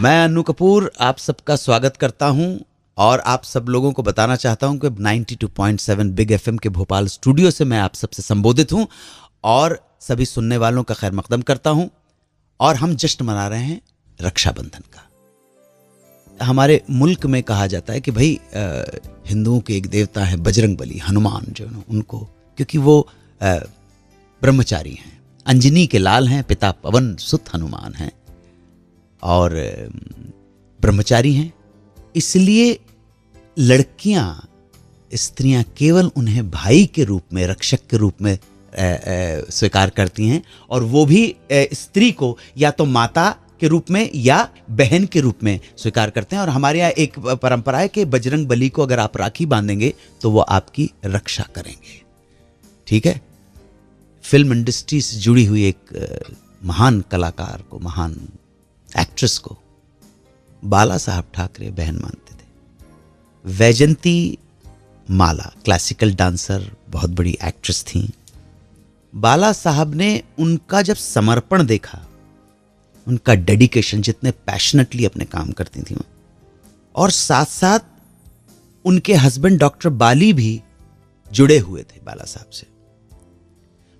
मैं अन्नू कपूर आप सबका स्वागत करता हूं और आप सब लोगों को बताना चाहता हूं कि 92.7 बिग एफएम के भोपाल स्टूडियो से मैं आप सबसे संबोधित हूं और सभी सुनने वालों का खैर मकदम करता हूं। और हम जश्न मना रहे हैं रक्षाबंधन का। हमारे मुल्क में कहा जाता है कि भाई हिंदुओं के एक देवता है बजरंगबली, हनुमान जो है उनको, क्योंकि वो ब्रह्मचारी हैं, अंजनी के लाल हैं, पिता पवन सुत हनुमान हैं और ब्रह्मचारी हैं, इसलिए लड़कियां, स्त्रियां केवल उन्हें भाई के रूप में, रक्षक के रूप में स्वीकार करती हैं और वो भी स्त्री को या तो माता के रूप में या बहन के रूप में स्वीकार करते हैं। और हमारे यहाँ एक परंपरा है कि बजरंग बली को अगर आप राखी बांधेंगे तो वो आपकी रक्षा करेंगे। ठीक है। फिल्म इंडस्ट्री से जुड़ी हुई एक महान कलाकार को, महान एक्ट्रेस को बाला साहब ठाकरे बहन मानते थे। वैजंती माला क्लासिकल डांसर, बहुत बड़ी एक्ट्रेस थी। बाला साहब ने उनका जब समर्पण देखा, उनका डेडिकेशन, जितने पैशनेटली अपने काम करती थी, और साथ साथ उनके हस्बैंड डॉक्टर बाली भी जुड़े हुए थे बाला साहब से।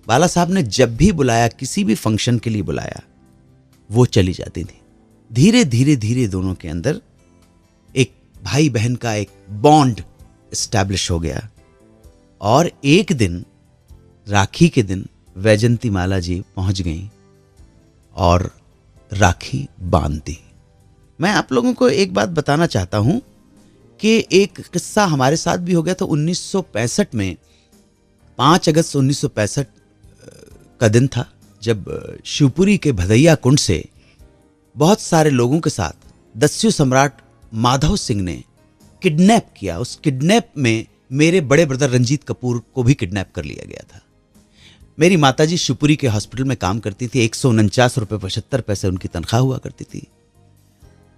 बाला साहब ने जब भी बुलाया, किसी भी फंक्शन के लिए बुलाया, वो चली जाती थी। धीरे धीरे धीरे दोनों के अंदर एक भाई बहन का एक बॉन्ड एस्टैब्लिश हो गया। और एक दिन, राखी के दिन, वैजंती माला जी पहुंच गईं और राखी बांध दी। मैं आप लोगों को एक बात बताना चाहता हूं कि एक किस्सा हमारे साथ भी हो गया था 1965 में। 5 अगस्त 1965 का दिन था जब शिवपुरी के भदैया कुंड से बहुत सारे लोगों के साथ दस्यु सम्राट माधव सिंह ने किडनैप किया। उस किडनैप में मेरे बड़े ब्रदर रंजीत कपूर को भी किडनैप कर लिया गया था। मेरी माताजी शिवपुरी के हॉस्पिटल में काम करती थी। 149 रुपये 75 पैसे उनकी तनख्वाह हुआ करती थी।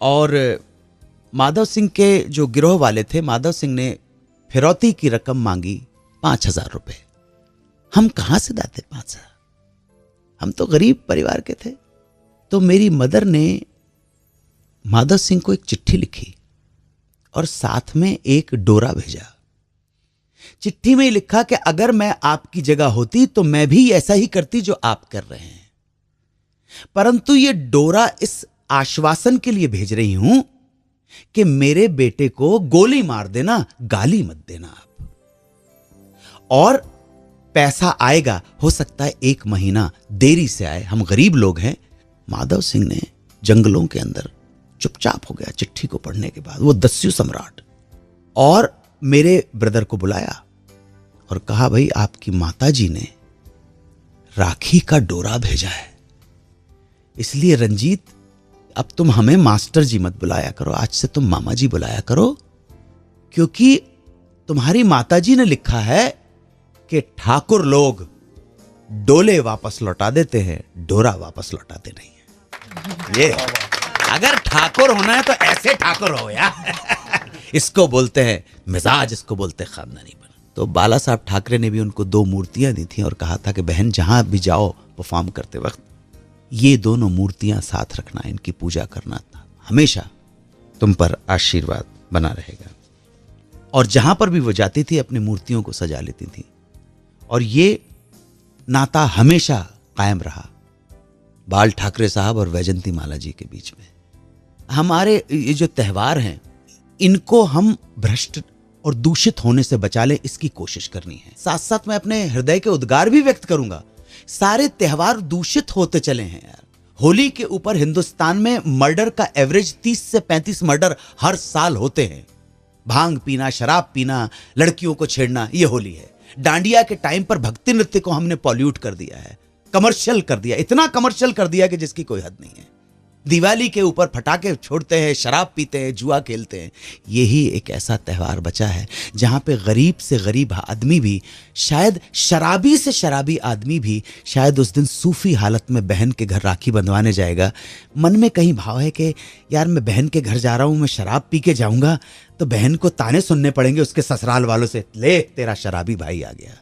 और माधव सिंह के जो गिरोह वाले थे, माधव सिंह ने फिरौती की रकम मांगी 5,000 रुपये। हम कहाँ से लाते 5,000? हम तो गरीब परिवार के थे। तो मेरी मदर ने माधव सिंह को एक चिट्ठी लिखी और साथ में एक डोरा भेजा। चिट्ठी में लिखा कि अगर मैं आपकी जगह होती तो मैं भी ऐसा ही करती जो आप कर रहे हैं, परंतु ये डोरा इस आश्वासन के लिए भेज रही हूं कि मेरे बेटे को गोली मार देना, गाली मत देना आप, और पैसा आएगा, हो सकता है 1 महीना देरी से आए, हम गरीब लोग हैं। माधव सिंह ने जंगलों के अंदर चुपचाप हो गया चिट्ठी को पढ़ने के बाद। वो दस्यु सम्राट और मेरे ब्रदर को बुलाया और कहा, भाई आपकी माताजी ने राखी का डोरा भेजा है, इसलिए रंजीत अब तुम हमें मास्टर जी मत बुलाया करो, आज से तुम मामा जी बुलाया करो, क्योंकि तुम्हारी माताजी ने लिखा है कि ठाकुर लोग डोले वापस लौटा देते हैं, डोरा वापस लौटाते नहीं है। ये अगर ठाकुर होना है तो ऐसे ठाकुर हो यार। इसको बोलते हैं मिजाज, इसको बोलते हैं खानदानीपन। तो बाला साहब ठाकरे ने भी उनको 2 मूर्तियां दी थी और कहा था कि बहन जहां भी जाओ परफॉर्म करते वक्त ये दोनों मूर्तियां साथ रखना, इनकी पूजा करना, हमेशा तुम पर आशीर्वाद बना रहेगा। और जहां पर भी वो जाती थी अपनी मूर्तियों को सजा लेती थी और ये नाता हमेशा कायम रहा बाल ठाकरे साहब और वैजंती माला जी के बीच में। हमारे ये जो त्यौहार हैं, इनको हम भ्रष्ट और दूषित होने से बचा लें, इसकी कोशिश करनी है। साथ साथ मैं अपने हृदय के उद्गार भी व्यक्त करूंगा। सारे त्यौहार दूषित होते चले हैं यार। होली के ऊपर हिंदुस्तान में मर्डर का एवरेज 30 से 35 मर्डर हर साल होते हैं। भांग पीना, शराब पीना, लड़कियों को छेड़ना, ये होली है। डांडिया के टाइम पर भक्ति नृत्य को हमने पॉल्यूट कर दिया है, कमर्शियल कर दिया, इतना कमर्शियल कर दिया कि जिसकी कोई हद नहीं है। दिवाली के ऊपर पटाखे छोड़ते हैं, शराब पीते हैं, जुआ खेलते हैं। यही एक ऐसा त्यौहार बचा है जहां पे गरीब से गरीब आदमी भी, शायद शराबी से शराबी आदमी भी, शायद उस दिन सूफी हालत में बहन के घर राखी बंधवाने जाएगा। मन में कहीं भाव है कि यार मैं बहन के घर जा रहा हूं, मैं शराब पी के जाऊंगा तो बहन को ताने सुनने पड़ेंगे उसके ससुराल वालों से, ले तेरा शराबी भाई आ गया।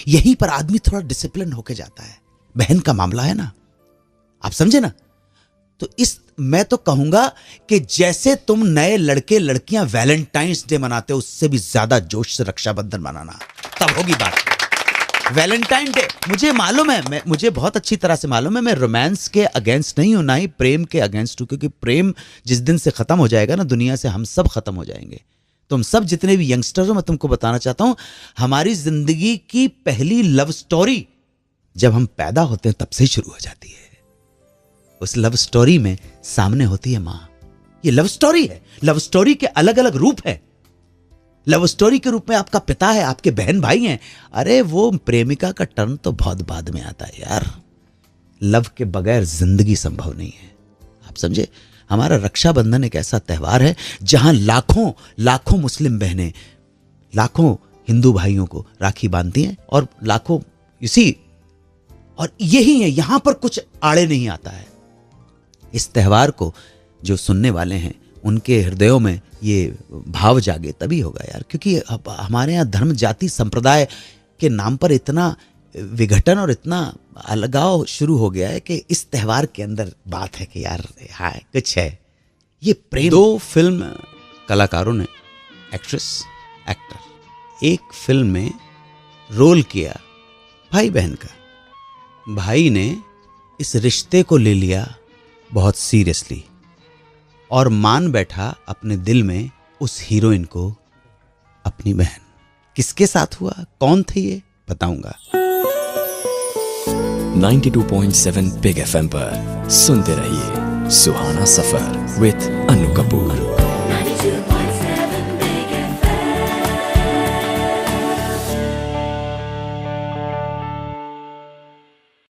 यहीं पर आदमी थोड़ा डिसिप्लिन होके जाता है। बहन का मामला है ना, आप समझे ना। तो मैं तो कहूंगा कि जैसे तुम नए लड़के लड़कियां वैलेंटाइंस डे मनाते हो, उससे भी ज्यादा जोश से रक्षाबंधन मनाना, तब होगी बात। वैलेंटाइन डे, मुझे मालूम है, मुझे बहुत अच्छी तरह से मालूम है, मैं रोमांस के अगेंस्ट नहीं हूं, ना ही प्रेम के अगेंस्ट हूं, क्योंकि प्रेम जिस दिन से खत्म हो जाएगा ना, दुनिया से हम सब खत्म हो जाएंगे। तुम सब जितने भी यंगस्टर हो, मैं तुमको बताना चाहता हूं, हमारी जिंदगी की पहली लव स्टोरी जब हम पैदा होते हैं तब से ही शुरू हो जाती है। उस लव स्टोरी में सामने होती है मां। ये लव स्टोरी है। लव स्टोरी के अलग अलग रूप है। लव स्टोरी के रूप में आपका पिता है, आपके बहन भाई हैं। अरे वो प्रेमिका का टर्न तो बहुत बाद में आता है यार। लव के बगैर जिंदगी संभव नहीं है। आप समझे, हमारा रक्षाबंधन एक ऐसा त्योहार है जहां लाखों लाखों मुस्लिम बहनें लाखों हिंदू भाइयों को राखी बांधती हैं, और लाखों इसी, और यही है, यहां पर कुछ आड़े नहीं आता है। इस त्योहार को जो सुनने वाले हैं उनके हृदयों में ये भाव जागे तभी होगा यार, क्योंकि हमारे यहाँ धर्म जाति संप्रदाय के नाम पर इतना विघटन और इतना अलगाव शुरू हो गया है कि इस त्योहार के अंदर बात है कि यार हाँ कुछ है ये प्रेम। 2 फिल्म कलाकारों ने, एक्ट्रेस एक्टर, एक फिल्म में रोल किया भाई बहन का। भाई ने इस रिश्ते को ले लिया बहुत सीरियसली और मान बैठा अपने दिल में उस हीरोइन को अपनी बहन। किसके साथ हुआ, कौन थे ये, बताऊंगा। 92.7 बिग FM पर सुनते रहिए सुहाना सफर विद अनु कपूर।